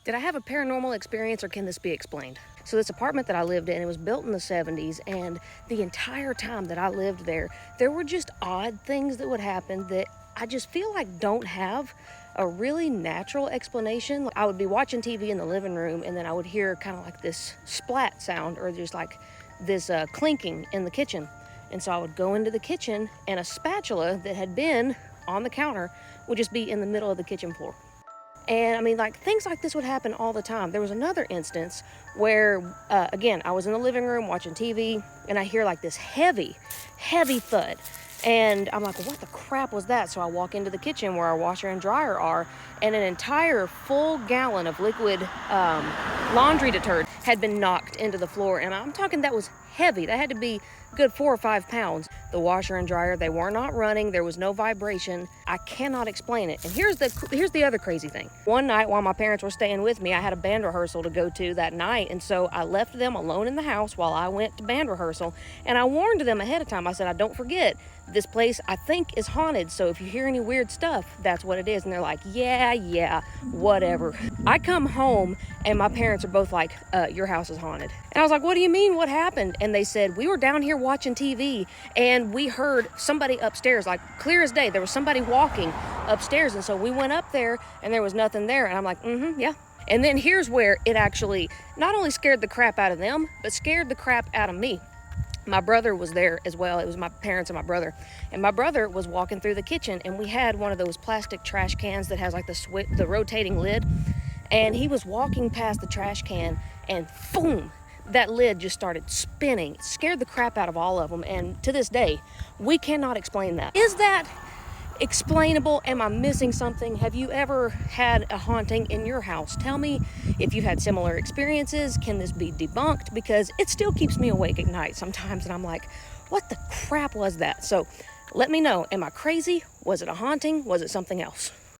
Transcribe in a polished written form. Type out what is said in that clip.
Did I have a paranormal experience or can this be explained? So this apartment that I lived in, it was built in the 70s, and the entire time that I lived there, there were just odd things that would happen that I just feel like don't have a really natural explanation. I would be watching TV in the living room, and then I would hear kind of like this splat sound or just like this clinking in the kitchen. And so I would go into the kitchen, and a spatula that had been on the counter would just be in the middle of the kitchen floor. And I mean, like, things like this would happen all the time. There was another instance where, again, I was in the living room watching TV, and I hear like this heavy thud. And I'm like, well, what the crap was that? So I walk into the kitchen where our washer and dryer are, and an entire full gallon of liquid laundry detergent had been knocked into the floor. And I'm talking, that was heavy. That had to be good 4 or 5 pounds. The washer and dryer, they were not running. There was no vibration. I cannot explain it. And here's the other crazy thing. One night while my parents were staying with me, I had a band rehearsal to go to that night. And so I left them alone in the house while I went to band rehearsal. And I warned them ahead of time. I said, don't forget, this place I think is haunted. So if you hear any weird stuff, that's what it is. And they're like, yeah, whatever. I come home and my parents are both like, your house is haunted. And I was like, what do you mean? What happened? And they said, we were down here watching TV and we heard somebody upstairs, like clear as day. There was somebody walking upstairs. And so we went up there and there was nothing there. And I'm like, yeah. And then here's where it actually not only scared the crap out of them, but scared the crap out of me. My brother was there as well. It was my parents and my brother. And my brother was walking through the kitchen, and we had one of those plastic trash cans that has like the rotating lid. And he was walking past the trash can, and boom, that lid just started spinning. It scared the crap out of all of them. And to this day, we cannot explain that. Is that explainable? Am I missing something? Have you ever had a haunting in your house? Tell me if you've had similar experiences. Can this be debunked? Because it still keeps me awake at night sometimes, and I'm like, what the crap was that? So let me know. Am I crazy? Was it a haunting? Was it something else?